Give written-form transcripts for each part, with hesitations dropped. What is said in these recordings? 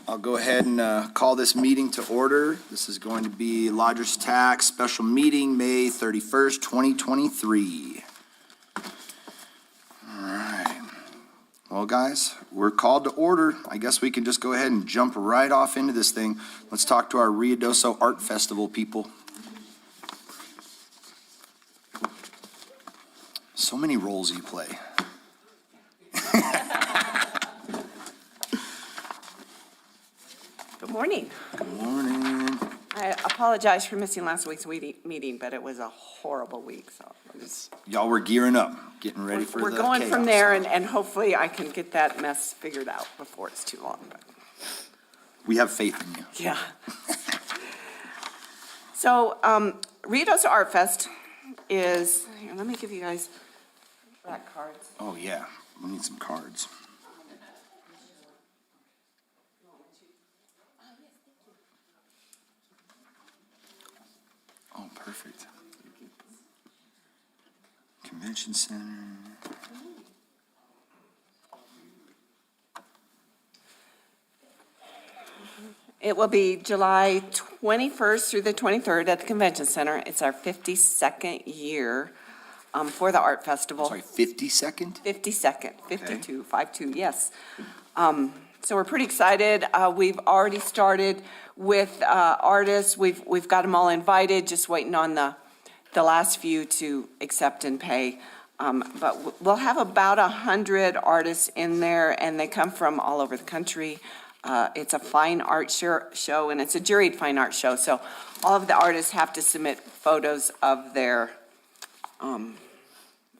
I'll go ahead and call this meeting to order. This is going to be Lodgers Tax Special Meeting, May 31st, 2023. All right. Well, guys, we're called to order. I guess we can just go ahead and jump right off into this thing. Let's talk to our Ruidoso Art Festival people. So many roles you play. Good morning. Good morning. I apologize for missing last week's meeting, but it was a horrible week, so Y'all were gearing up, getting ready for the we're going from chaos. there, and hopefully I can get that mess figured out before it's too long. But We have faith in you. yeah. So, Ruidoso Art Fest is, here, let me give you guys black cards. Oh, yeah. We need some cards. Oh, perfect. Convention Center. It will be July 21st through the 23rd at the Convention Center. It's our 52nd year for the Art Festival. Sorry, 52nd? 52nd, 52, 52, yes. So we're pretty excited. We've already started with artists. We've got them all invited, just waiting on the last few to accept and pay. But we'll have about 100 artists in there, and they come from all over the country. It's a fine art show, and it's a juried fine art show. So all of the artists have to submit photos of their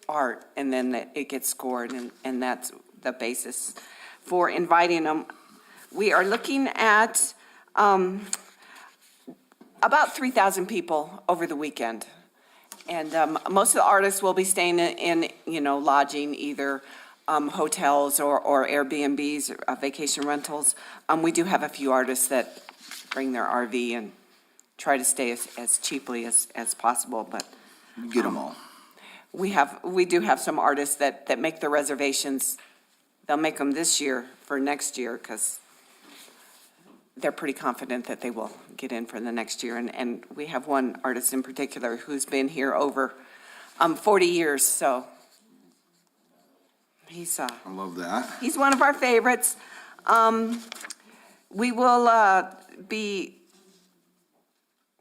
art, and then it gets scored, and that's the basis for inviting them. We are looking at about 3,000 people over the weekend. And most of the artists will be staying in lodging, either hotels or Airbnbs, or vacation rentals. We do have a few artists that bring their RV and try to stay as cheaply as possible, but You get them all. we do have some artists that make the reservations. They'll make them this year for next year because they're pretty confident that they will get in for the next year. And we have one artist in particular who's been here over 40 years, so he's I love that. he's one of our favorites. We will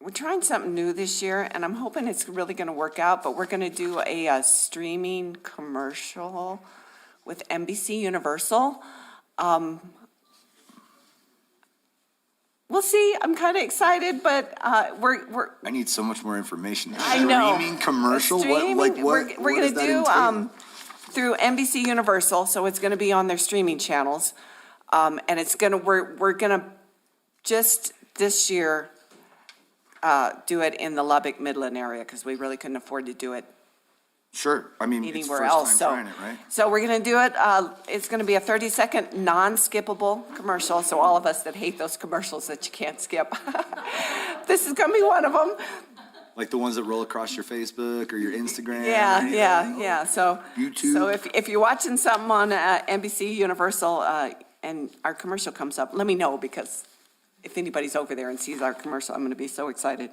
we're trying something new this year, and I'm hoping it's really going to work out, but we're going to do a streaming commercial with NBC Universal. We'll see. I'm kind of excited, but we're I need so much more information. I know. Streaming commercial? Streaming, What we're does going to that do entail? through NBC Universal, so it's going to be on their streaming channels, and it's going to we're going to just this year do it in the Lubbock Midland area because we really couldn't afford to do it Sure. I mean, it's anywhere first else. time trying it, right? So we're going to do it. It's going to be a 30-second non-skippable commercial. So all of us that hate those commercials that you can't skip, this is going to be one of them. Like the ones that roll across your Facebook or your Instagram? Yeah. So YouTube? So if you're watching something on NBC Universal and our commercial comes up, let me know, because if anybody's over there and sees our commercial, I'm going to be so excited.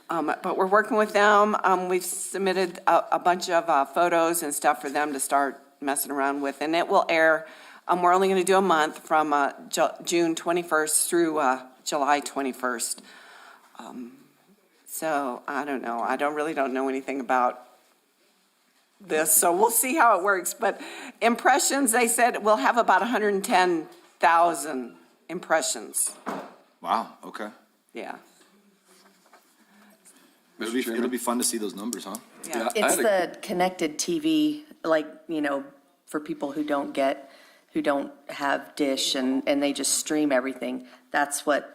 But we're working with them. We've submitted a bunch of photos and stuff for them to start messing around with, and it will air. We're only going to do a month from June 21st through July 21st. So I don't know. I don't know anything about this, so we'll see how it works. But impressions, they said we'll have about 110,000 impressions. Wow, okay. Yeah. It'll be fun to see those numbers, huh? Yeah. It's the connected TV, for people who don't have Dish and they just stream everything. That's what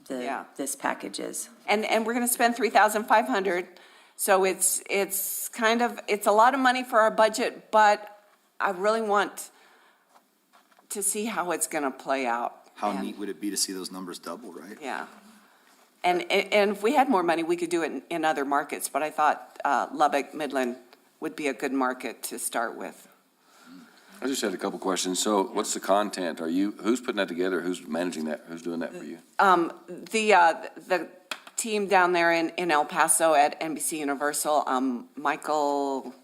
Yeah. this package is. And we're going to spend $3,500. So it's a lot of money for our budget, but I really want to see how it's going to play out. How neat would it be to see those numbers double, right? Yeah. And if we had more money, we could do it in other markets, but I thought Lubbock, Midland would be a good market to start with. I just had a couple questions. So what's the content? Who's putting that together? Who's managing that? Who's doing that for you? The team down there in El Paso at NBC Universal, Michael,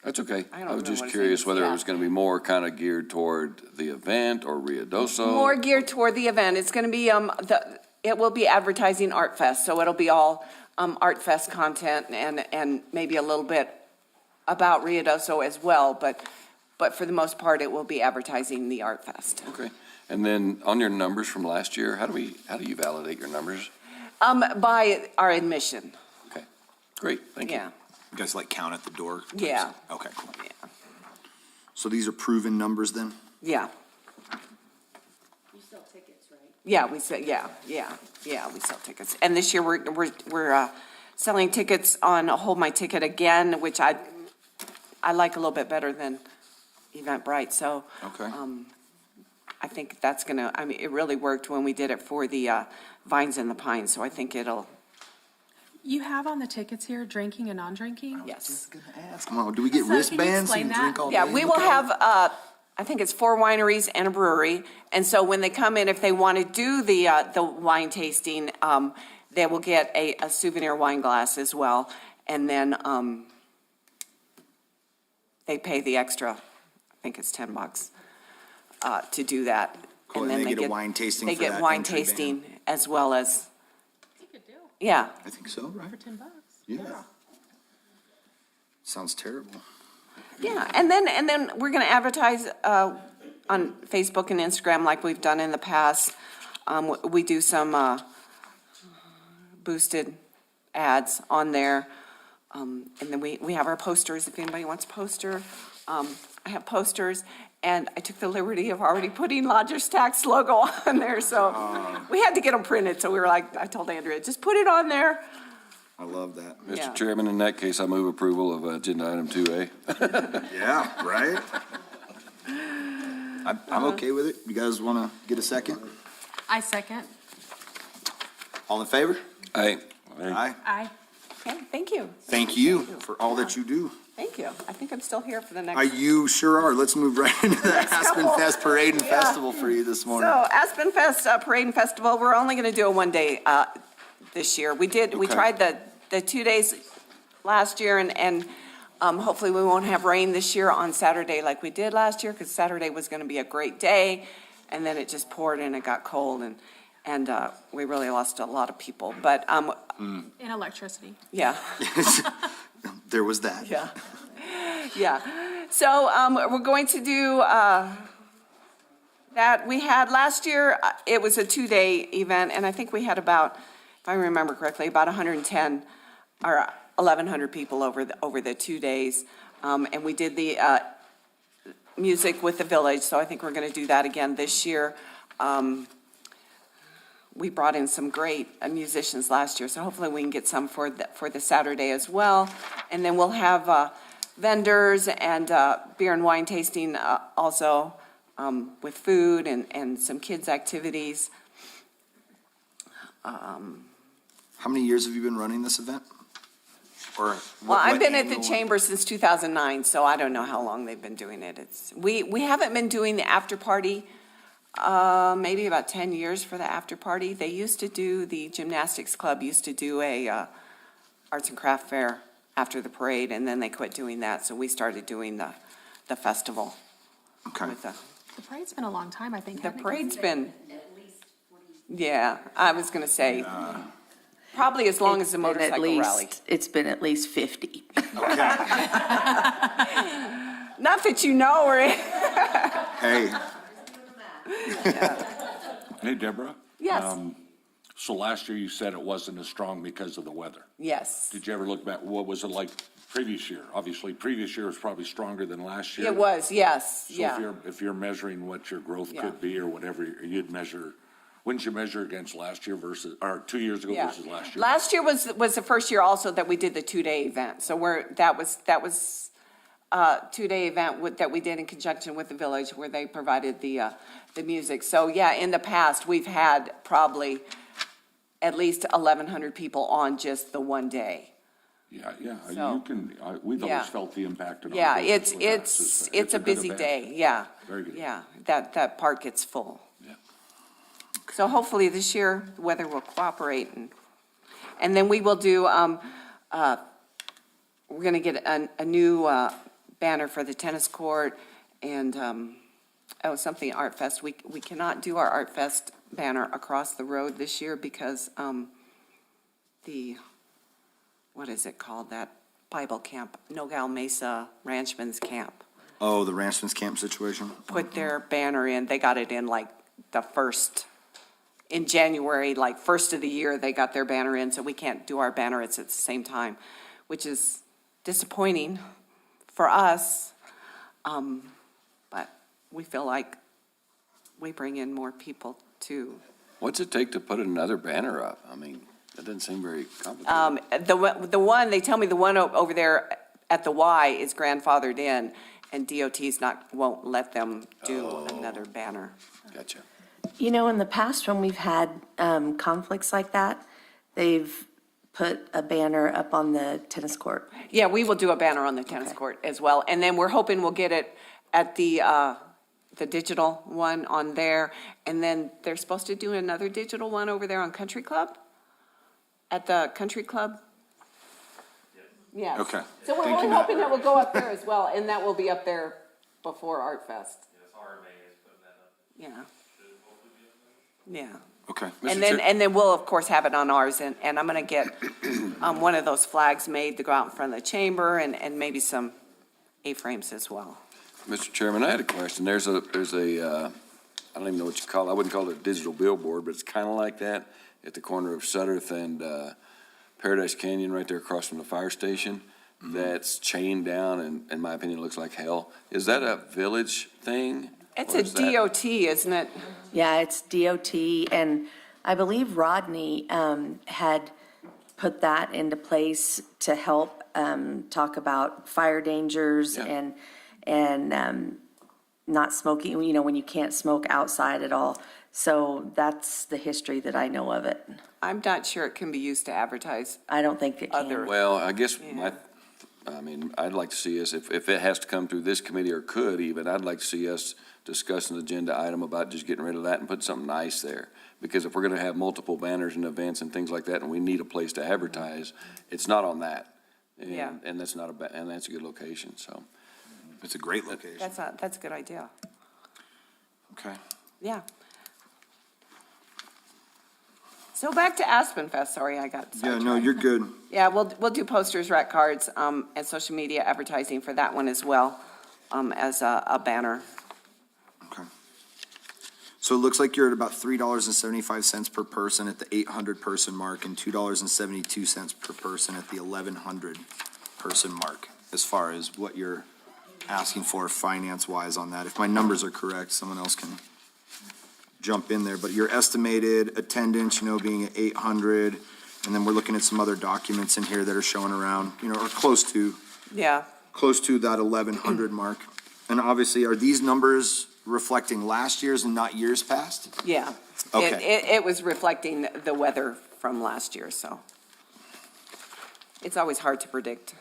That's okay. I don't I was remember just what his curious name is, whether it yeah. was going to be more kind of geared toward the event or Ruidoso. more geared toward the event. It's going to be, it will be advertising Art Fest, so it'll be all Art Fest content and maybe a little bit about Ruidoso as well, but for the most part, it will be advertising the Art Fest. Okay. And then on your numbers from last year, how do you validate your numbers? By our admission, Okay. Great. Thank you. yeah, You guys like count at the door? Yeah. Okay, cool. yeah, So these are proven numbers then? yeah. You sell tickets, right? Yeah, we sell, we sell tickets. And this year, we're selling tickets on Hold My Ticket again, which I like a little bit better than Eventbrite, so. Okay. I think that's gonna, I mean, it really worked when we did it for the Vines and the Pines, so I think it'll, You have on the tickets here drinking and non-drinking? yes. Come on, do we get So can you wristbands so you explain can drink that? all day? Yeah, in we the will car? have, I think it's 4 wineries and a brewery, and so when they come in, if they want to do the wine tasting, they will get a souvenir wine glass as well, and then they pay the extra, I think it's $10, to do that. Cool, and then they get a wine tasting They for get that wine entry band. tasting as well as, It's a good deal yeah, I think so, right? for $10. Yeah. Sounds terrible. yeah, and then we're gonna advertise on Facebook and Instagram like we've done in the past. We do some boosted ads on there. And then we have our posters, if anybody wants a poster. I have posters, and I took the liberty of already putting Lodgers Tax logo on there, so we had to get them printed, so we were like, I told Andrea, just put it on there. I love that. Yeah. Mr. Chairman, in that case, I move approval of agenda item 2A. Yeah, right? I'm okay with it. You guys want to get a second? I second. All in favor? Aye. Aye. Aye. Okay, thank you, Thank you for all that you do. thank you. I think I'm still here for the next. You sure are. Let's move right into the Aspen go. Fest Parade and Yeah. Festival for you this morning. So Aspen Fest Parade and Festival, we're only going to do a one-day this year. We Okay. tried the 2 days last year, and hopefully we won't have rain this year on Saturday like we did last year, because Saturday was going to be a great day, and then it just poured and it got cold, and we really lost a lot of people. But, And electricity. yeah. There was that. Yeah, yeah. So we're going to do that. We had last year, it was a 2-day event, and I think we had about, if I remember correctly, about 110 or 1,100 people over the 2 days. And we did the music with the village, so I think we're going to do that again this year. We brought in some great musicians last year, so hopefully we can get some for the Saturday as well. And then we'll have vendors and beer and wine tasting also with food and some kids' activities. How many years have you been running this event? Or Well, I've been at the annual? chamber since 2009, so I don't know how long they've been doing it. We haven't been doing the after party, maybe about 10 years for the after party. They used to do, the gymnastics club used to do a arts and craft fair after the parade, and then they quit doing that, so we started doing the festival Okay. with the, The parade's been a long time, I think. the hasn't it? parade's been. Yeah, I was gonna say, probably as long as the It's been at motorcycle rally. least- It's been at least 50. Not that you know, or, Hey, Hey, Deborah? yes, So last year you said it wasn't as strong because of the weather. yes. Did you ever look back, what was it like previous year? Obviously, previous year was probably stronger than last year. It was, yes, So yeah. if you're measuring what your growth Yeah. could be or whatever, you'd measure, wouldn't you measure against last year versus, or 2 years ago Yeah. versus last year? Last year was the first year also that we did the 2-day event. So that was a 2-day event that we did in conjunction with the village where they provided the music. So yeah, in the past, we've had probably at least 1,100 people on just the one day. Yeah, So- you can, we've Yeah. always felt the impact in our Yeah, business with us, is that it's a good busy event. day, yeah. Very good. Yeah, that park gets full. Yeah. So hopefully this year, the weather will cooperate and then we will do, we're gonna get a new, banner for the tennis court and, something Art Fest. We cannot do our Art Fest banner across the road this year because, what is it called, that Bible camp, Nogal Mesa Ranchman's Camp, Oh, the Ranchman's Camp situation? put their banner in, they got it in like the first, in January, like first of the year, they got their banner in, so we can't do our banner, it's at the same time, which is disappointing for us. But we feel like we bring in more people too. What's it take to put another banner up? I mean, that doesn't seem very complicated. The one, they tell me the one over there at the Y is grandfathered in, and DOT's won't let them do another banner. Gotcha. You know, in the past, when we've had conflicts like that, they've put a banner up on the tennis court. Yeah, we will do a banner on the tennis Okay. court as well, and then we're hoping we'll get it at the digital one on there, and then they're supposed to do another digital one over there on Country Club? At the Country Club? Yes. Okay. So we're Thank you, really Matt. hoping that will go up there as well, and that will be up there before Art Fest. Yes, RMA is putting that up. Yeah. Yeah. Okay. And then we'll, of course, have it on ours, and I'm gonna get, one of those flags made to go out in front of the chamber, and maybe some A-frames as well. Mr. Chairman, I had a question. There's a, I don't even know what you call it. I wouldn't call it a digital billboard, but it's kind of like that at the corner of Sutterth and Paradise Canyon, right there across from the fire station. That's chained down and, in my opinion, looks like hell. Is that a village thing? It's Or a is that- DOT, isn't it? Yeah, it's DOT, and I believe Rodney had put that into place to help talk about fire dangers Yeah. and not smoking, you know, when you can't smoke outside at all. So that's the history that I know of it. I'm not sure it can be used to advertise. I don't think it Other- can. Well, I guess Yeah. I'd like to see us, if it has to come through this committee or could even, I'd like to see us discuss an agenda item about just getting rid of that and put something nice there. Because if we're gonna have multiple banners and events and things like that, and we need a place to advertise, it's not on that. And- Yeah. And that's not and that's a good location, so. It's a great location. That's a good idea. Okay. Yeah. So back to Aspen Fest, sorry, I got Yeah, no, sidetracked. you're good. Yeah, we'll do posters, rack cards, and social media advertising for that one as well, as a banner. Okay. So it looks like you're at about $3.75 per person at the 800 person mark and $2.72 per person at the 1,100 person mark, as far as what you're asking for finance-wise on that. If my numbers are correct, someone else can jump in there, but your estimated attendance, being at 800, and then we're looking at some other documents in here that are showing around, or close to Yeah, that 1,100 mark. And obviously, are these numbers reflecting last year's and not years past? yeah. Okay. It was reflecting the weather from last year, so. It's always hard to predict.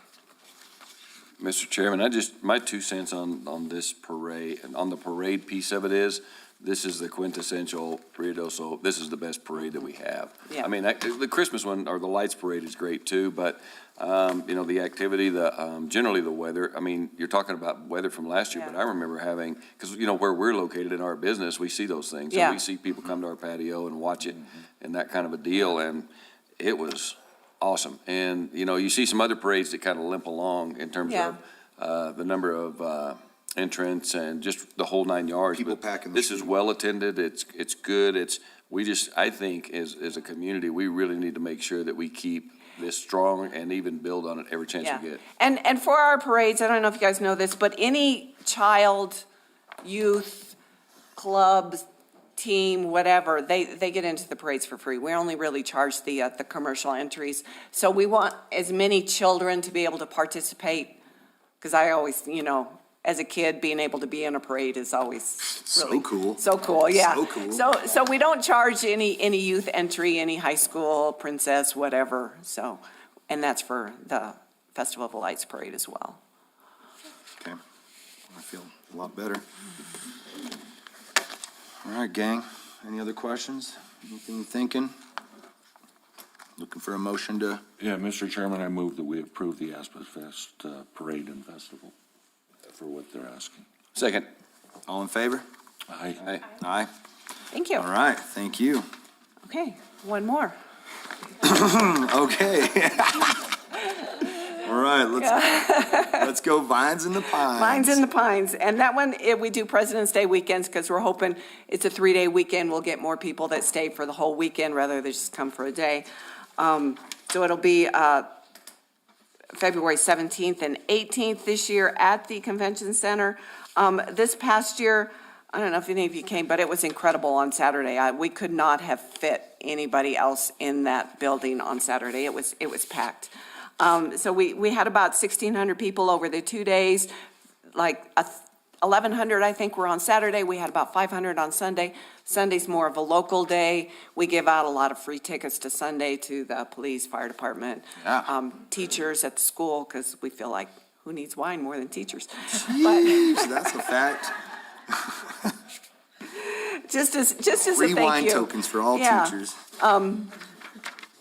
Mr. Chairman, my 2 cents on this parade, and on the parade piece of it is, this is the quintessential Ruidoso, this is the best parade that we have. Yeah. I mean, the Christmas one, or the lights parade is great too, but, the activity, generally the weather, I mean, you're talking about weather from last year, but Yeah. I remember having, because, where we're located in our business, we see those things. Yeah. And we see people come to our patio and watch it and that kind of a deal, and it was awesome. And, you see some other parades that kind of limp along in terms Yeah. of the number of entrants and just the whole 9 yards. People But packing the This is street. well-attended, it's good, I think, as a community, we really need to make sure that we keep this strong and even build on it every chance Yeah. we get. And for our parades, I don't know if you guys know this, but any child, youth, clubs, team, whatever, they get into the parades for free. We only really charge the commercial entries. So we want as many children to be able to participate, because I always, as a kid, being able to be in a parade is always So really. cool. So cool, yeah. So cool. So we don't charge any youth entry, any high school, princess, whatever, so. and that's for the Festival of Lights Parade as well. Okay, I feel a lot better. All right, gang, any other questions? Anything you're thinking? Looking for a motion to, Yeah, Mr. Chairman, I move that we approve the Aspen Fest Parade and Festival for what they're asking. Second. all in favor? Aye. Aye. Aye. Thank you. All right, thank you. Okay, one more. Okay. All right, let's go Vines in the Pines. Vines in the Pines, and that one, we do President's Day weekends, because we're hoping it's a 3-day weekend, we'll get more people that stay for the whole weekend, rather than just come for a day. So it'll be February 17th and 18th this year at the Convention Center. This past year, I don't know if any of you came, but it was incredible on Saturday. We could not have fit anybody else in that building on Saturday. It was packed. So we had about 1,600 people over the 2 days, like 1,100, I think, were on Saturday. We had about 500 on Sunday. Sunday's more of a local day. We give out a lot of free tickets to Sunday to the police, fire department, Yeah. teachers at the school, because we feel like, who needs wine more than teachers? Jeez, that's a fact. Just as a Free thank wine you. tokens for all Yeah. teachers.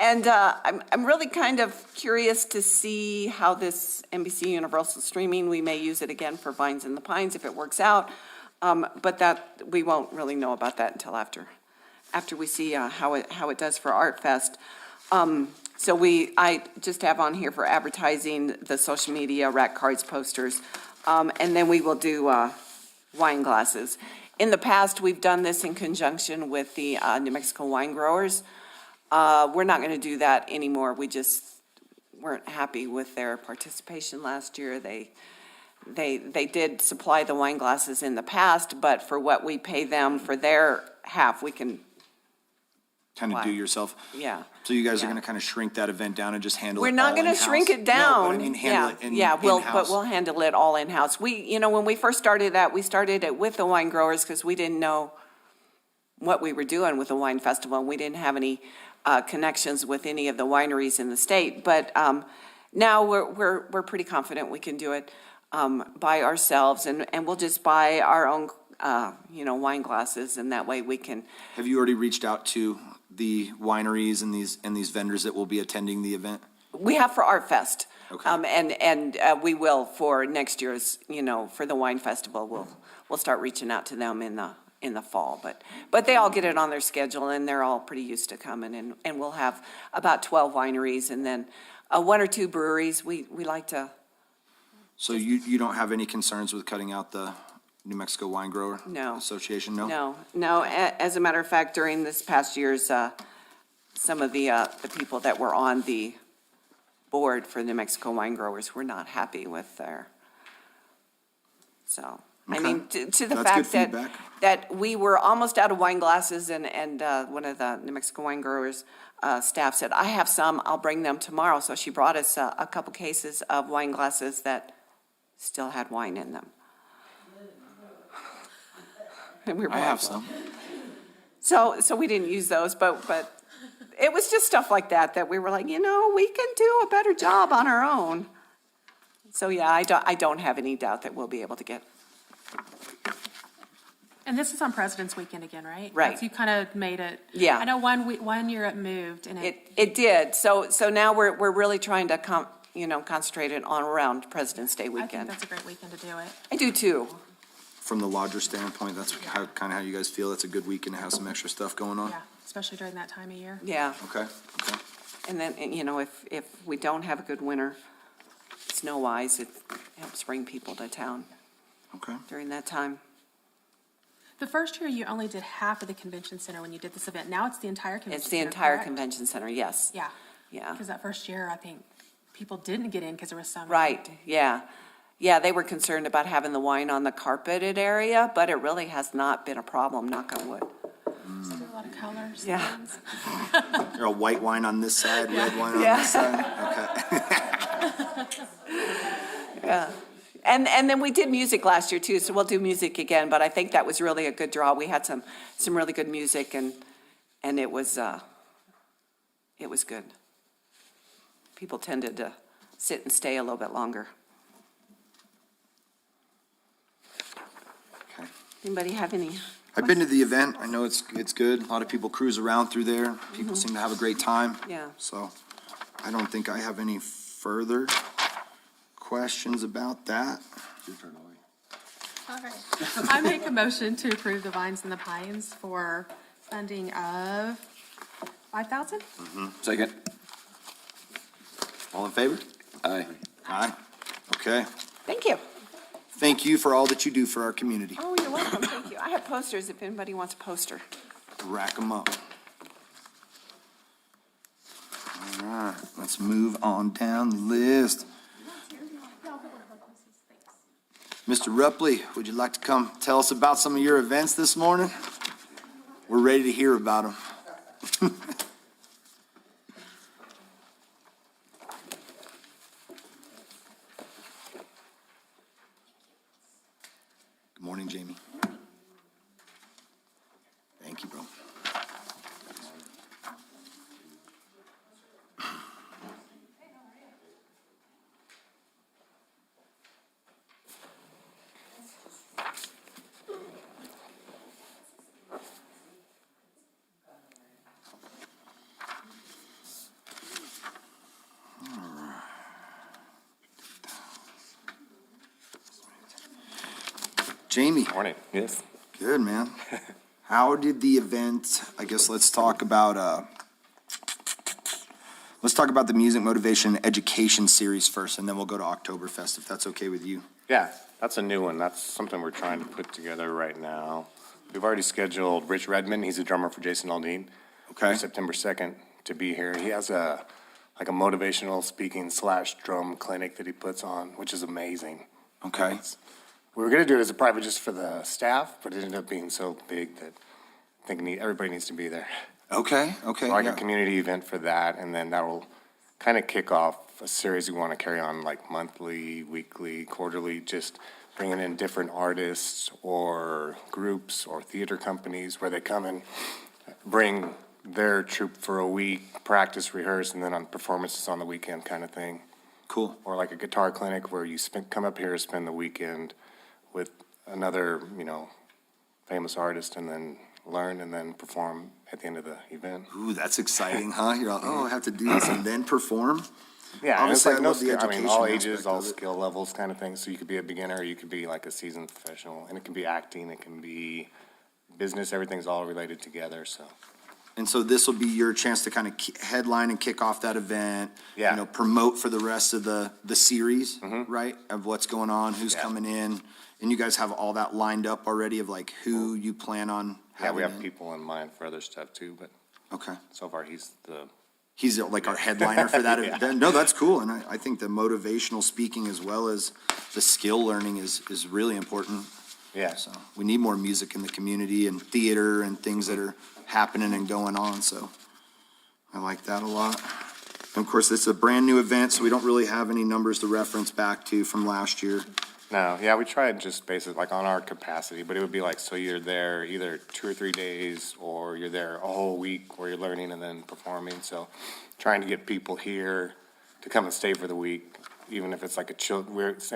And I'm really kind of curious to see how this NBC Universal streaming, we may use it again for Vines in the Pines if it works out. But that, we won't really know about that until after we see how it does for Art Fest. So I just have on here for advertising the social media, rack cards, posters, and then we will do wine glasses. In the past, we've done this in conjunction with the New Mexico wine growers. We're not going to do that anymore. We just weren't happy with their participation last year. They did supply the wine glasses in the past, but for what we pay them for their half, we can, Kind of do Why? yourself. yeah. So you guys are Yeah. going to kind of shrink that event down and just handle it We're not all going to in-house? shrink it No, down. but I mean, handle it but in-house. we'll handle it all in-house. When we first started that, we started it with the wine growers because we didn't know what we were doing with the wine festival. We didn't have any connections with any of the wineries in the state. But now we're pretty confident we can do it by ourselves, and we'll just buy our own wine glasses, and that way we can. Have you already reached out to the wineries and these vendors that will be attending the event? We have for Art Fest. Okay. And we will for next year's, for the wine festival, we'll start reaching out to them in the fall. But they all get it on their schedule, and they're all pretty used to coming, and we'll have about 12 wineries, and then 1 or 2 breweries. We like to, So you don't have any concerns with cutting out the New Mexico Wine Grower No. Association, no? no. As a matter of fact, during this past year's, some of the people that were on the board for New Mexico wine growers were not happy with their, so, I Okay. mean, to the That's good fact feedback. that we were almost out of wine glasses, and one of the New Mexico wine growers staff said, I have some, I'll bring them tomorrow. So she brought us a couple cases of wine glasses that still had wine in them. And we were I like, have some. So we didn't use those, but it was just stuff like that we were like, we can do a better job on our own. So yeah, I don't have any doubt that we'll be able to get. And this is on President's Weekend again, right? Right. That's- You kind of made it. Yeah. I know one year it moved and It did. So now we're really trying to concentrate it on around President's Day I think weekend. that's a great weekend to do it. I do too. From the lodger standpoint, that's kind of how you guys feel. It's a good weekend to have some extra stuff going on? Yeah, especially during that time of year. Yeah. Okay. And then, if we don't have a good winter, snow-wise, it helps bring people to town Okay. during that time. The first year you only did half of the convention center when you did this event. Now it's the entire convention It's the center, entire correct? convention center, yes. Yeah. Yeah. Because that first year, I think people didn't get in because there was so many. Right, yeah. Yeah, they were concerned about having the wine on the carpeted area, but it really has not been a problem, knock on wood. So there were a lot of colors. Yeah. and things. There a white wine on this side, red wine on Yeah. this side? Okay. Yeah. And then we did music last year too, so we'll do music again, but I think that was really a good draw. We had some really good music, and it was good. people tended to sit and stay a little bit longer. Okay. Anybody have any? I've been to the event. I know it's good. A lot of people cruise around through there. People seem to have a great time. Yeah. So I don't think I have any further questions about that. Your turn, Oi. All right. I make a motion to approve the Vines and the Pines for funding of 5,000? Second. All in favor? Aye. Aye. Okay. Thank you. Thank you for all that you do for our community. Oh, you're welcome. Thank you. I have posters if anybody wants a poster. Rack them up. All right, let's move on down the list. Mr. Rupley, would you like to come tell us about some of your events this morning? We're ready to hear about them. Good morning, Jamie. Thank you, bro. Jamie. Morning. Yes. Good, man. How did the event, I guess let's talk about the Music Motivation Education Series first, and then we'll go to Oktoberfest, if that's okay with you. Yeah, that's a new one. That's something we're trying to put together right now. We've already scheduled Rich Redmond, he's a drummer for Jason Aldean. Okay. For September 2nd to be here. He has a motivational speaking / drum clinic that he puts on, which is amazing. Okay. We were gonna do it as a private just for the staff, but it ended up being so big that I think everybody needs to be there. Okay, Like yeah. a community event for that, and then that will kind of kick off a series we want to carry on like monthly, weekly, quarterly, just bringing in different artists or groups or theater companies where they come and bring their troupe for a week, practice, rehearse, and then on performances on the weekend kind of thing. Cool. Or like a guitar clinic where you come up here, spend the weekend with another, famous artist, and then learn and then perform at the end of the event. Ooh, that's exciting, huh? You're like, oh, I have to do this and then perform? Yeah, and it's Obviously, like I no love the skill, education all aspect ages, of all it. skill levels kind of thing. So you could be a beginner, or you could be like a seasoned professional, and it can be acting, it can be business, everything's all related together, so. And so this will be your chance to kind of headline and kick off that event. Yeah. You know, promote for the rest of the series, right? Of what's going on, who's Yeah. coming in. And you guys have all that lined up already of like who you plan on Yeah, having we have in? people in mind for other stuff too, but Okay. so far he's the, He's like our headliner for that event. No, that's cool. And I think the motivational speaking as well as the skill learning is really important. yeah. So we need more music in the community and theater and things that are happening and going on, so I like that a lot. And of course, this is a brand-new event, so we don't really have any numbers to reference back to from last year. No, yeah, we tried just basically like on our capacity, but it would be like, so you're there either 2 or 3 days, or you're there a whole week where you're learning and then performing, so trying to get people here to come and stay for the week, even if it's like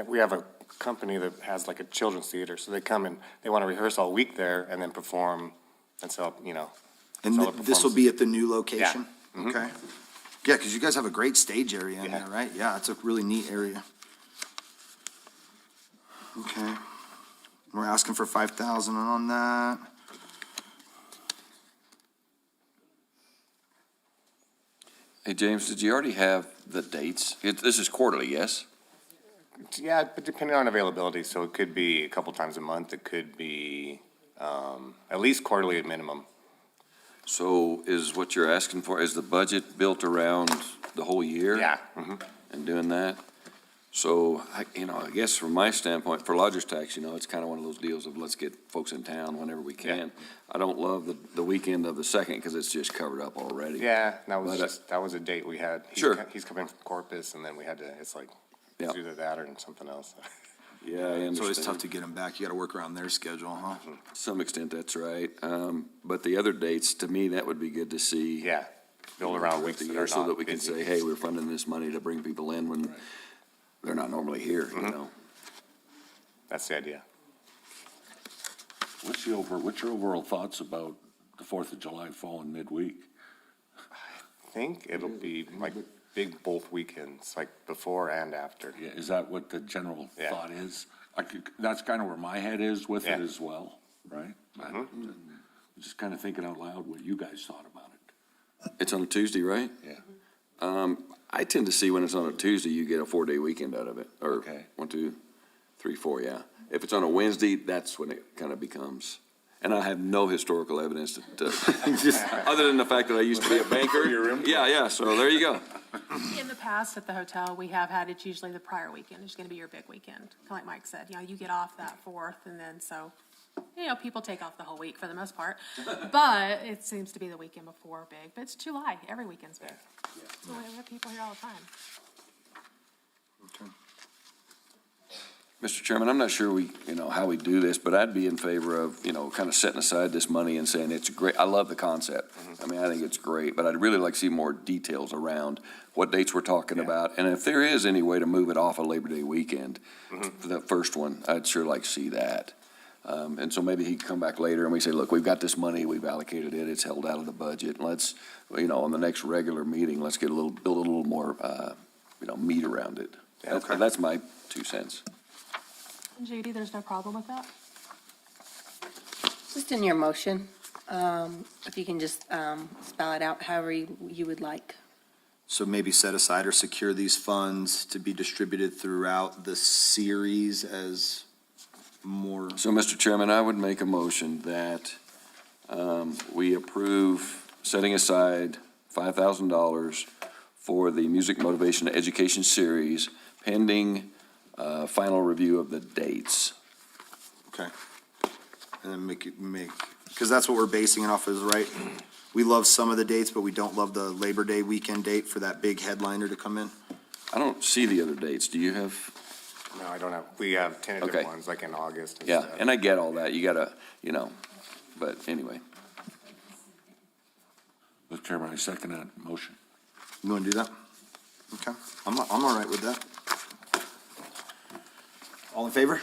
we have a company that has like a children's theater, so they come and they want to rehearse all week there and then perform and sell, And sell the this will be at the new location? Mhm. Okay. Yeah, because you guys have a great stage area in Yeah. there, right? Yeah, it's a really neat area. Okay. We're asking for 5,000 on that. Hey, James, did you already have the dates? This is quarterly, yes? Yeah, but depending on availability, so it could be a couple times a month, it could be at least quarterly at minimum. So is what you're asking for, is the budget built around the whole year? Yeah. And doing that? So, I guess from my standpoint, for lodger's tax, it's kind of one of those deals of let's get folks in town whenever we can. I don't love the weekend of the 2nd because it's just covered up already. Yeah, But, that was a date we had. Sure. He's coming from Corpus, and then we had to, it's like, Yeah. it's either that or something else. Yeah, I understand. It's always tough to get them back. You got to work around their schedule, huh? To some extent, that's right. But the other dates, to me, that would be good to see. Yeah. build around weeks that are So that not we can busy. say, hey, we're funding this money to bring people in when they're not normally here, you know? That's the idea. What's your overall thoughts about the 4th of July falling midweek? I think it'll be like big both weekends, like before and after. Yeah, is that what the general Yeah. thought is? That's kind of where my head is with it Yeah. as well, right? I'm just kind of thinking out loud what you guys thought about it. It's on a Tuesday, right? Yeah. I tend to see when it's on a Tuesday, you get a 4-day weekend out of it, or Okay. 1, 2, 3, 4, yeah. If it's on a Wednesday, that's when it kind of becomes, and I have no historical evidence other than the fact that I used to be a banker. Yeah, so there you go. In the past at the hotel, we have had, it's usually the prior weekend, it's gonna be your big weekend. Kind of like Mike said, you know, you get off that 4th and then so, you know, people take off the whole week for the most part. But it seems to be the weekend before big, but it's July, every weekend's big. So we have people here all the time. Mr. Chairman, I'm not sure how we do this, but I'd be in favor of, kind of setting aside this money and saying it's great. I love the concept. I mean, I think it's great, but I'd really like to see more details around what dates we're talking about. And if there is any way to move it off a Labor Day weekend, for that first one, I'd sure like to see that. And so maybe he can come back later and we say, look, we've got this money, we've allocated it, it's held out of the budget. Let's, on the next regular meeting, let's build a little more, meat around it. That's my 2 cents. Judy, there's no problem with that? Just in your motion, if you can just spell it out however you would like. So maybe set aside or secure these funds to be distributed throughout the series as more. So, Mr. Chairman, I would make a motion that we approve setting aside $5,000 for the Music Motivation Education Series pending final review of the dates. Okay. And then because that's what we're basing it off of, right? We love some of the dates, but we don't love the Labor Day weekend date for that big headliner to come in. I don't see the other dates. Do you have? No, I don't have, we have tentative Okay. ones, like in August and Yeah, stuff. and I get all that. You gotta, but anyway. Mr. Chairman, I second that motion. You want to do that? Okay. I'm all right with that. All in favor?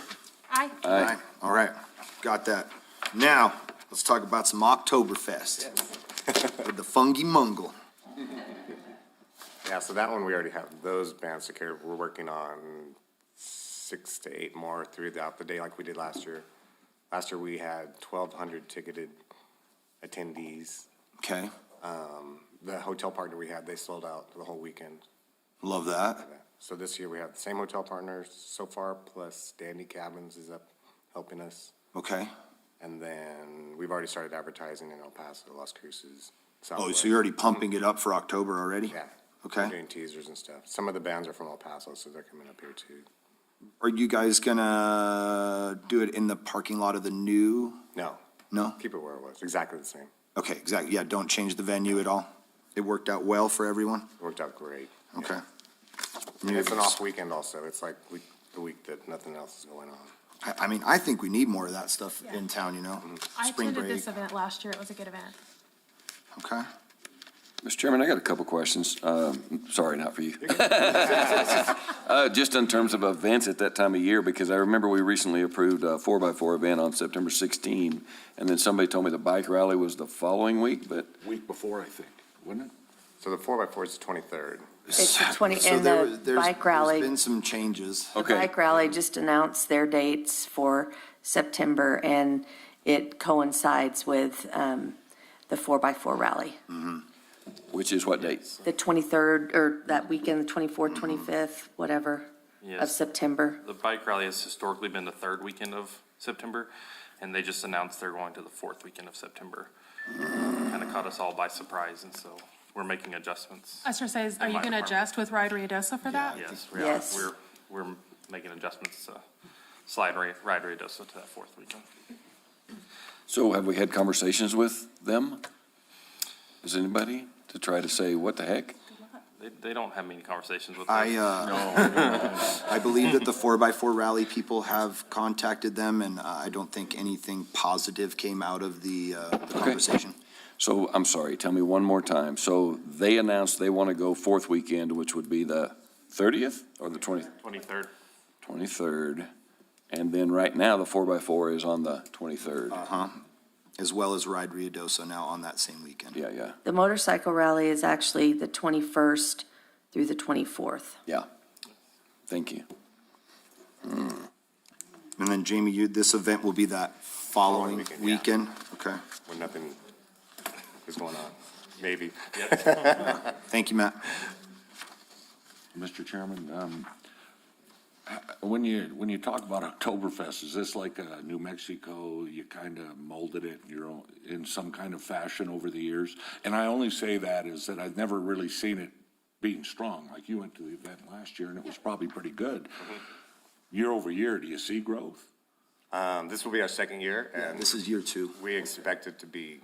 Aye. Aye. All right, got that. Now, let's talk about some Oktoberfest with the Fungy Mungle. Yeah, so that one, we already have those bands secured. We're working on 6 to 8 more throughout the day like we did last year. Last year, we had 1,200 ticketed attendees. Okay, The hotel partner we had, they sold out the whole weekend. love that. So this year, we have the same hotel partners so far, plus Dandy Cabins is up helping us. Okay. And then we've already started advertising in El Paso, Las Cruces. Oh, so you're already pumping it up for October already? Yeah. Okay. We're doing teasers and stuff. Some of the bands are from El Paso, so they're coming up here too. Are you guys gonna do it in the parking lot of the new? No, No? keep it where it was, exactly the same. Okay, exactly. Yeah, don't change the venue at all. It worked out well for everyone? It worked out great. Okay. And it's an off weekend also. It's like the week that nothing else is going on. I mean, I think we need more of that stuff in town, I Spring attended break. this event last year, it was a good event. Okay. Mr. Chairman, I got a couple questions. Sorry, not for you. Just in terms of events at that time of year, because I remember we recently approved a 4x4 event on September 16, and then somebody told me the bike rally was the following week, but Week before, I think, wasn't it? So the 4x4 is the 23rd. It's the 20, So and there the was- there's- bike rally. There's been some changes. The okay. bike rally just announced their dates for September, and it coincides with the 4x4 rally. Which is what dates? The 23rd, or that weekend, the 24th, 25th, whatever, of Yes, September. the bike rally has historically been the 3rd weekend of September, and they just announced they're going to the 4th weekend of September. Kind of caught us all by surprise, and so we're making adjustments. I was gonna say, are you my gonna department. adjust with Ride Ruidoso for that? Yes, we are. Yes. We're making adjustments, ride Ruidoso to that 4th weekend. So have we had conversations with them? Is anybody to try to say, what the heck? They don't have many conversations with us. I believe that the 4x4 rally people have contacted them, and I don't think anything positive came out of the conversation. So, I'm sorry, tell me one more time. So they announced they want to go fourth weekend, which would be the 30th or the 23rd. 23rd. And then right now, the 4x4 is on the 23rd. As well as Ride Ruidoso now on that same weekend. Yeah, yeah, The motorcycle rally is actually the 21st through the 24th. yeah. Thank you. And then Jamie, this event will be that following weekend, yeah. weekend? Okay. When nothing is going on, maybe. Thank you, Matt. Mr. Chairman, when you talk about Oktoberfest, is this like New Mexico, you kind of molded it in some kind of fashion over the years? And I only say that is that I've never really seen it being strong. Like you went to the event last year and it was probably pretty good. Year over year, do you see growth? This will be our second year, and This is year 2. we expect it to be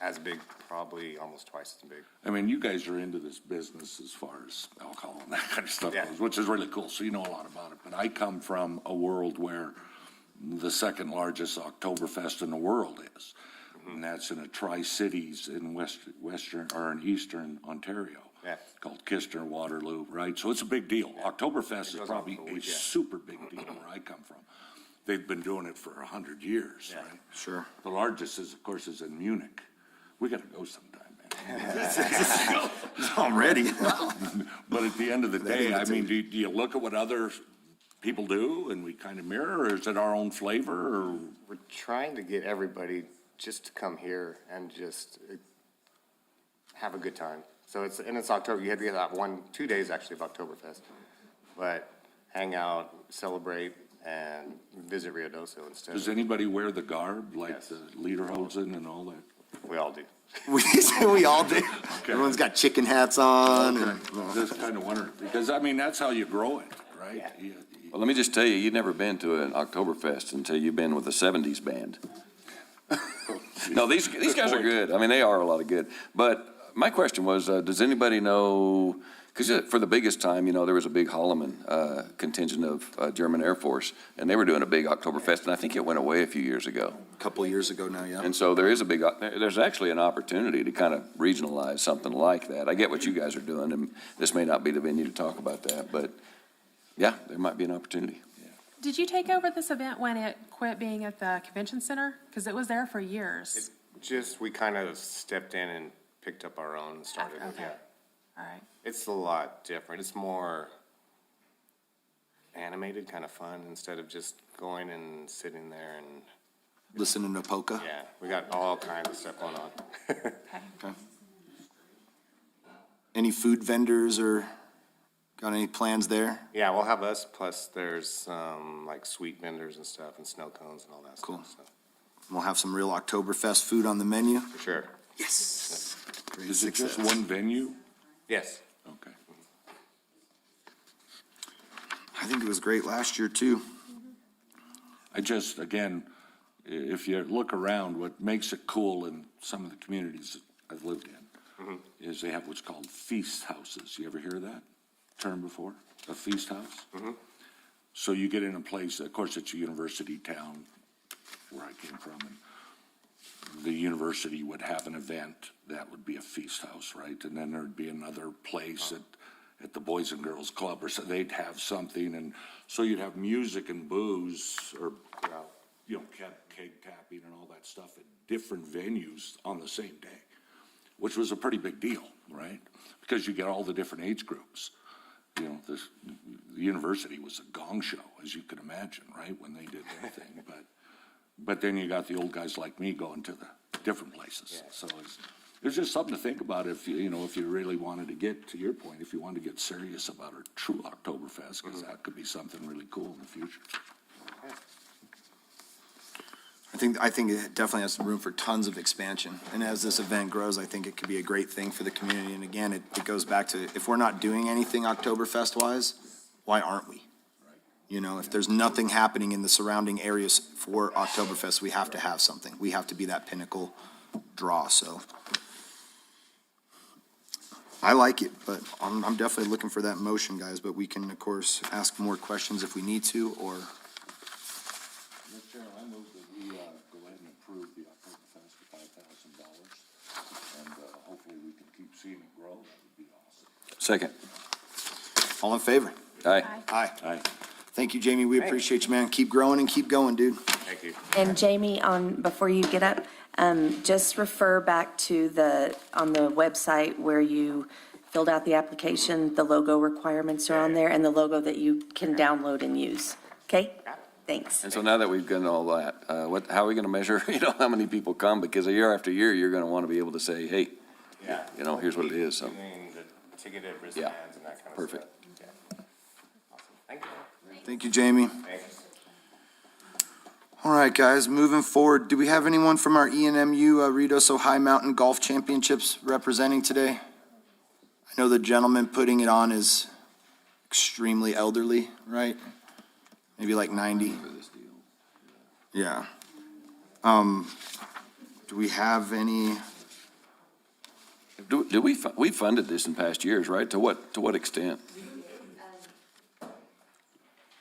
as big, probably almost twice as big. I mean, you guys are into this business as far as alcohol and that kind of stuff Yeah. goes, which is really cool, so you know a lot about it. But I come from a world where the second largest Oktoberfest in the world is, and that's in a Tri-Cities in western, or in eastern Ontario. Yeah. Called Kitchener, Waterloo, right? So it's a big deal. Oktoberfest is goes on probably for a a week, yeah. super big deal where I come from. They've been doing it for 100 years, Yeah. right? Sure. The largest is, of course, is in Munich. We gotta go sometime, man. Already? But at the end of the day, I mean, do you look at what other people do and we kind of mirror, or is it our own flavor, or? We're trying to get everybody just to come here and just have a good time. So it's October, you have to get that 2 days actually of Oktoberfest. But hang out, celebrate, and visit Ruidoso instead. Does anybody wear the garb, like Yes. the lederhosen and all that? We all do. We all do. Everyone's got chicken hats on. and- Just kind of wondering, because I mean, that's how you grow it, right? Yeah. Well, let me just tell you, you've never been to an Oktoberfest until you've been with a 70s band. No, these guys are good. I mean, they are a lot of good. But my question was, does anybody know, because for the biggest time, you know, there was a big Holloman contingent of German Air Force, and they were doing a big Oktoberfest, and I think it went away a few years ago. A couple years ago now, yeah. And so there's actually an opportunity to kind of regionalize something like that. I get what you guys are doing, and this may not be the venue to talk about that, but yeah, there might be an opportunity. Did you take over this event when it quit being at the convention center? Because it was there for years. Just, we kind of stepped in and picked up our own and started it, Okay. yeah. All right. It's a lot different. It's more animated, kind of fun, instead of just going and sitting there and, Listening to polka. yeah, we got all kinds of stuff going on. Okay. Any food vendors or got any plans there? Yeah, we'll have us, plus there's like sweet vendors and stuff, and snow cones and all that Cool. stuff, so, We'll have some real Oktoberfest food on the menu. for sure. Yes. Great Is it just success. one venue? Yes. Okay. I think it was great last year, too. I just, again, if you look around, what makes it cool in some of the communities that I've lived in is they have what's called feast houses. You ever hear that term before? A feast house? So you get in a place, of course, it's a university town where I came from, and the university would have an event that would be a feast house, right? And then there'd be another place at the Boys and Girls Club, or so they'd have something, and so you'd have music and booze, or, you know, keg tapping and all that stuff at different venues on the same day, which was a pretty big deal, right? Because you get all the different age groups. You know, the university was a gong show, as you can imagine, right, when they did their thing, but then you got the old guys like me going to the different places. So it's just something to think about if you know, if you really wanted to get, to your point, if you wanted to get serious about a true Oktoberfest, because that could be something really cool in the future. I think it definitely has some room for tons of expansion. And as this event grows, I think it could be a great thing for the community. And again, it goes back to, if we're not doing anything Oktoberfest-wise, why aren't we? You know, if there's nothing happening in the surrounding areas for Oktoberfest, we have to have something. We have to be that pinnacle draw, so. I like it, but I'm definitely looking for that motion, guys, but we can, of course, ask more questions if we need to, or, Mr. Chairman, I move that we go ahead and approve the Oktoberfest for $5,000 seeing it grow, that would be awesome. Second. All in favor? Aye. Aye. Aye. Thank you, Jamie. We appreciate you, man. Keep growing and keep going, dude. Thank you. And Jamie, before you get up, just refer back to on the website where you filled out the application, the logo requirements are on there, and the logo that you can download and use. Okay? Thanks. And so now that we've done all that, how are we gonna measure, how many people come? Because year after year, you're gonna wanna be able to say, hey, Yeah. here's what it is, so. Doing the ticketed Yeah. wristbands and that kind of stuff. Perfect. Yeah. Awesome. Thank you. Thank you, Jamie. Thanks. All right, guys, moving forward, do we have anyone from our ENMU Ruidoso High Mountain Golf Championships representing today? I know the gentleman putting it on is extremely elderly, right? Maybe like 90. Yeah. Do we have any? Do we funded this in past years, right? To what extent?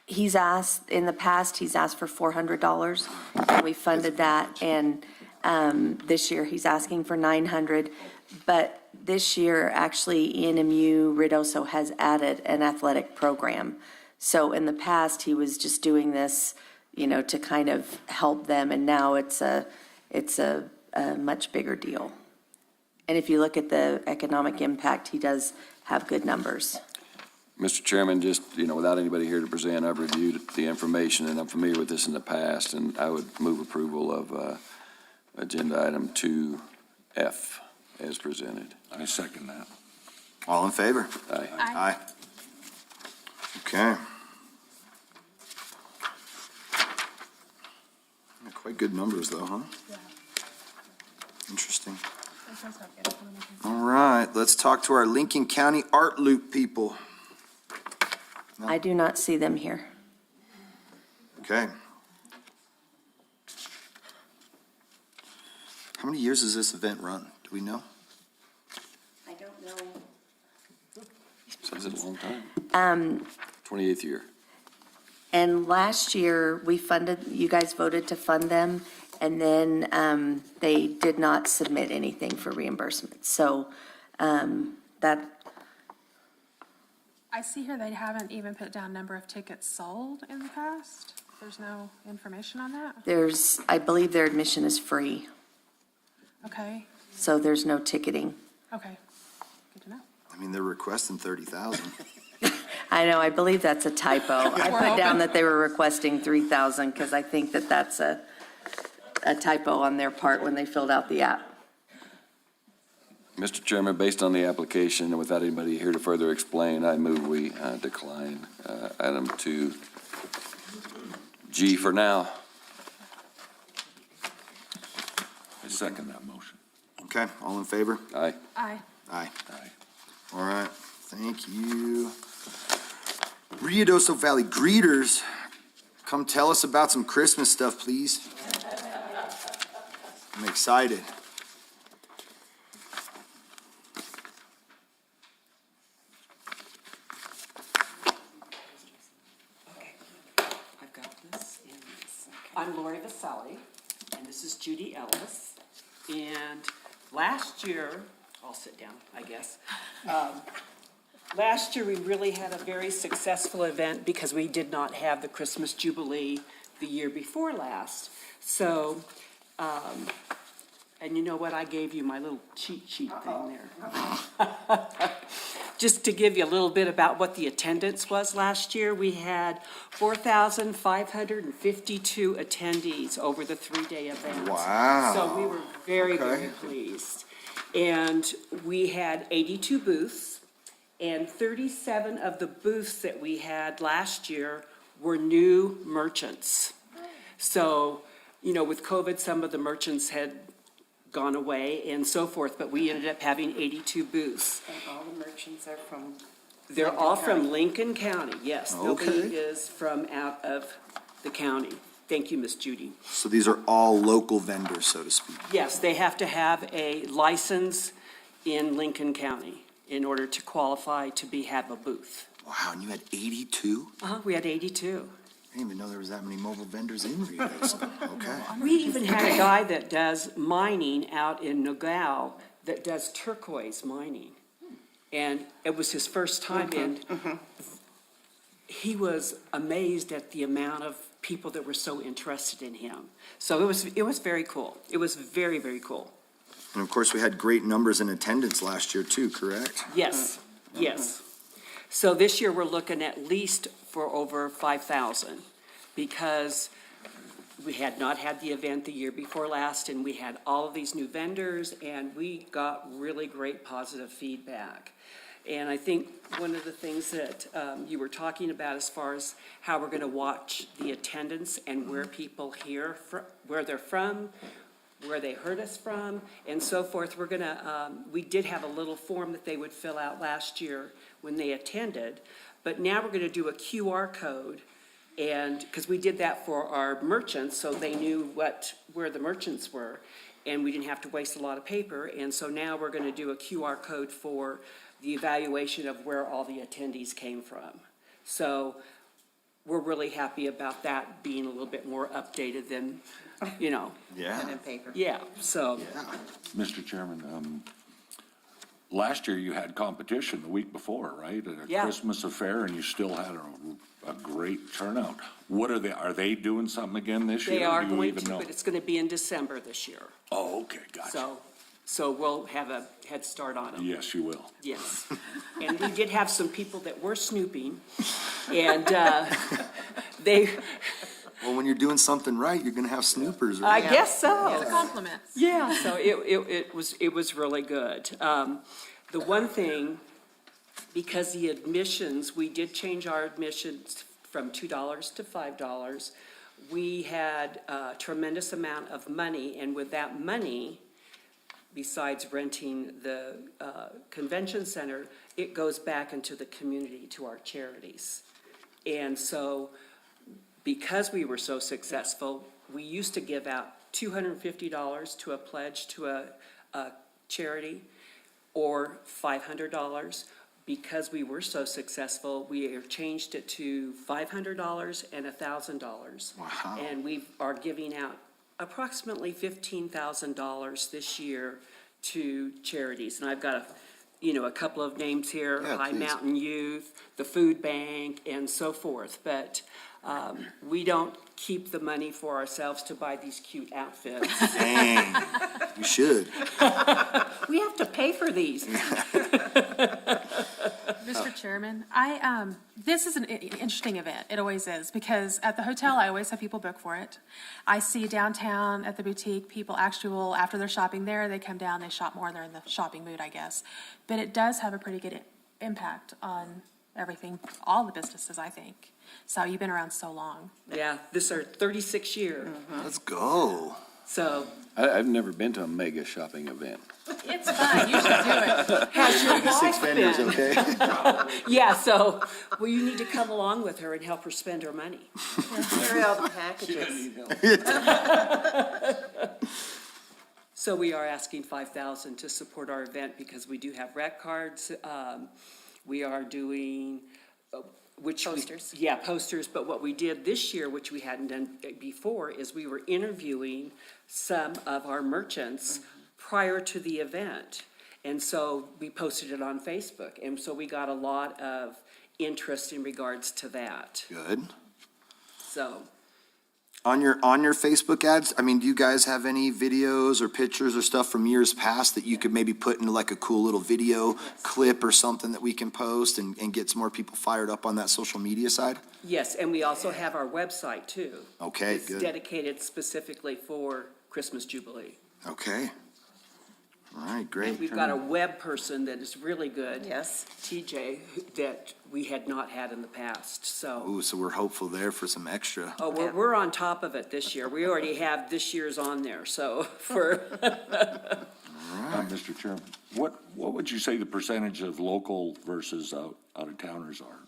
In the past, he's asked for $400, and we funded that, and this year, he's asking for $900. But this year, actually, ENMU Ruidoso has added an athletic program. So in the past, he was just doing this, to kind of help them, and now it's a much bigger deal. And if you look at the economic impact, he does have good numbers. Mr. Chairman, just, without anybody here to present, I've reviewed the information and I'm familiar with this in the past, and I would move approval of agenda item 2F as presented. I second that. All in favor? Aye. Aye. Okay. Quite good numbers, though, huh? Interesting. All right, let's talk to our Lincoln County Art Loop people. I do not see them here. Okay. How many years has this event run? Do we know? I don't know. Sounds like a long time. 28th year. And last year, you guys voted to fund them, and then they did not submit anything for reimbursement. So that, I see here they haven't even put down number of tickets sold in the past. There's no information on that? I believe their admission is free, Okay, so there's no ticketing. okay. Good to know. I mean, they're requesting 30,000. I know, I believe that's a typo. I put down that they were requesting 3,000 because I think that that's a typo on their part when they filled out the app. Mr. Chairman, based on the application and without anybody here to further explain, I move we decline item 2G for now. I second that motion. Okay, all in favor? Aye. Aye. Aye. Aye. All right, thank you. Ruidoso Valley Greeters, come tell us about some Christmas stuff, please. I'm excited. Okay, I've got this in this. I'm Lori Vasselli, and this is Judy Ellis. And last year, I'll sit down, I guess. Last year, we really had a very successful event because we did not have the Christmas Jubilee the year before last. So, and you know what? I gave you my little cheat sheet thing there. Just to give you a little bit about what the attendance was last year, we had 4,552 attendees over the three-day event. Wow. So we were very, Okay. very pleased. And we had 82 booths, and 37 of the booths that we had last year were new merchants. So, with COVID, some of the merchants had gone away and so forth, but we ended up having 82 booths. And all the merchants are from. They're all from Lincoln County, yes. Nobody Okay. is from out of the county. Thank you, Miss Judy. So these are all local vendors, so to speak. Yes, they have to have a license in Lincoln County in order to qualify to have a booth. Wow, and you had 82? We had 82. I didn't even know there was that many mobile vendors in Ruidoso. Okay. We even had a guy that does mining out in Nogales that does turquoise mining. And it was his first time, and he was amazed at the amount of people that were so interested in him. So it was very cool. It was very, very cool. And of course, we had great numbers in attendance last year too, correct? Yes, yes. So this year, we're looking at least for over 5,000, because we had not had the event the year before last, and we had all of these new vendors, and we got really great positive feedback. And I think one of the things that you were talking about as far as how we're going to watch the attendance and where people hear, where they're from, where they heard us from, and so forth, we're going to, we did have a little form that they would fill out last year when they attended, but now we're going to do a QR code. And, because we did that for our merchants, so they knew where the merchants were, and we didn't have to waste a lot of paper. And so now we're gonna do a QR code for the evaluation of where all the attendees came from. So we're really happy about that being a little bit more updated than, you know, Yeah. yeah, so. Mr. Chairman, last year you had competition the week before, right? At a Yeah. Christmas affair, and you still had a great turnout. What are they doing something again this year? They are Do you going even to, know? but it's gonna be in December this year. Oh, okay, gotcha. So we'll have a head start on them. Yes, you will. Yes. And we did have some people that were snooping, and they, Well, when you're doing something right, you're gonna have snoopers, I right? guess so. It's a compliment. Yeah, so it was really good. The one thing, because the admissions, we did change our admissions from $2 to $5. We had a tremendous amount of money, and with that money, besides renting the convention center, it goes back into the community to our charities. And so, because we were so successful, we used to give out $250 to a pledge to a charity, or $500. Because we were so successful, we have changed it to $500 and $1,000. Wow. And we are giving out approximately $15,000 this year to charities. And I've got a couple of names here, Yeah, High please. Mountain Youth, the Food Bank, and so forth. But we don't keep the money for ourselves to buy these cute outfits. Dang, you should. We have to pay for these. Mr. Chairman, this is an interesting event. It always is, because at the hotel, I always have people book for it. I see downtown at the boutique, people actually will, after they're shopping there, they come down, they shop more, they're in the shopping mood, I guess. But it does have a pretty good impact on everything, all the businesses, I think. So you've been around so long. Yeah, this is our 36th year, Let's go. so. I've never been to a mega shopping event. It's fun, you should do it. Has your Six wife vendors, been? okay? Yeah, so, well, you need to come along with her and help her spend her money. Carry out the packages. So we are asking $5,000 to support our event, because we do have rec cards. We are doing, Posters. Yeah, posters, but what we did this year, which we hadn't done before, is we were interviewing some of our merchants prior to the event. And so we posted it on Facebook, and so we got a lot of interest in regards to that, Good. so. On your Facebook ads, I mean, do you guys have any videos or pictures or stuff from years past that you could maybe put into like a cool little video clip or something that we can post and get some more people fired up on that social media side? Yes, and we also have our website too. Okay, It's good. dedicated specifically for Christmas Jubilee. Okay. All right, great. We've got a web person that is really good. Yes. TJ, that we had not had in the past, so. Ooh, so we're hopeful there for some extra. Oh, we're on top of it this year. We already have this year's on there, so for, Mr. Chairman, what would you say the percentage of local versus out-of-towners are?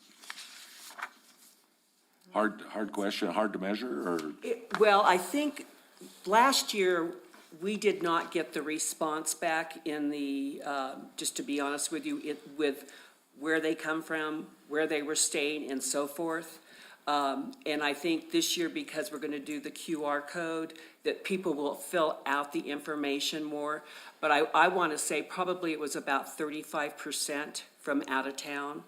Hard question, hard to measure, or? well, I think last year, we did not get the response back in the, just to be honest with you, with where they come from, where they were staying, and so forth. And I think this year, because we're going to do the QR code, that people will fill out the information more. But I want to say probably it was about 35% from out of town.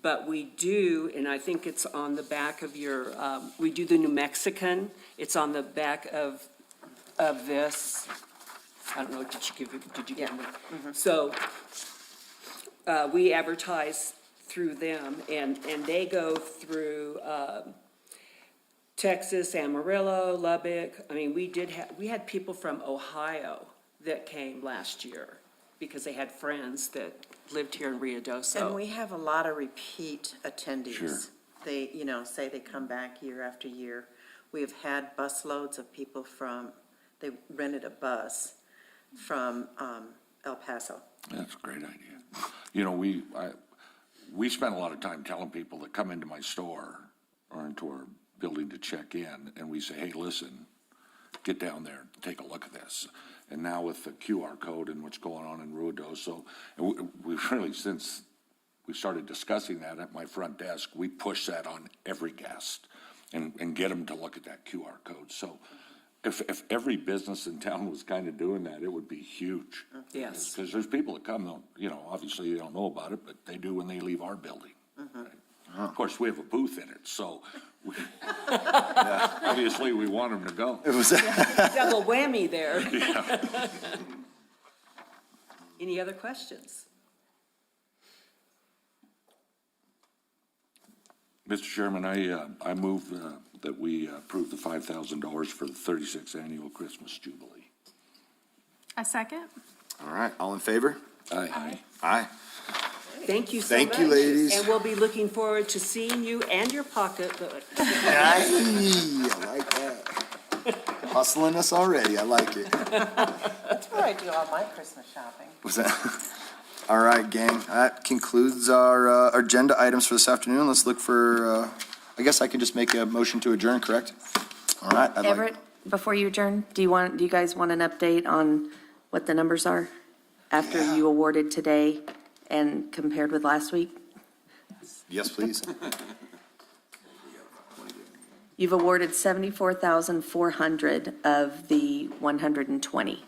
But we do, and I think it's on the back of your, we do the New Mexican. It's on the back of this. I don't know, did you get it? So, we advertise through them, and they go through, Texas, Amarillo, Lubbock. I mean, we had people from Ohio that came last year because they had friends that lived here in Ruidoso. And we have a lot of repeat attendees. Sure. They, say they come back year after year. We have had busloads of people they rented a bus from El Paso. That's a great idea. We spend a lot of time telling people that come into my store or into our building to check in, and we say, hey, listen, get down there and take a look at this. And now with the QR code and what's going on in Ruidoso, and we've really, since we started discussing that at my front desk, we push that on every guest and get them to look at that QR code. So if every business in town was kind of doing that, it would be huge. Yes. Because there's people that come, obviously they don't know about it, but they do when they leave our building. Right? Of course, we have a booth in it, so obviously we want them to go. Double whammy there. Any other questions? Mr. Chairman, I move that we approve the $5,000 for the 36th Annual Christmas Jubilee. A second? All right, all in favor? Aye. Aye. Thank you so much. Thank you, ladies. And we'll be looking forward to seeing you and your pocketbook. I like that. Hustling us already, I like it. That's where I do all my Christmas shopping. Was that? All right, gang, that concludes our agenda items for this afternoon. Let's look for, I guess I can just make a motion to adjourn, correct? All right. I'd like- Everett, before you adjourn, do you guys want an update on what the numbers are after you awarded today and compared with last week? Yes, please. You've awarded 74,400 of the 120.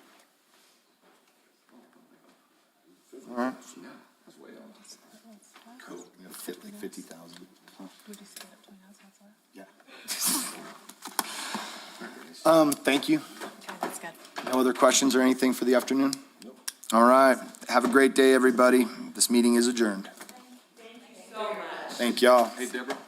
All right. Cool. We have 50,000. Yeah. Thank you. Okay, that's good. No other questions or anything for the afternoon? All right. Have a great day, everybody. This meeting is adjourned. Thank you so much. Thank y'all. Hey, Deborah?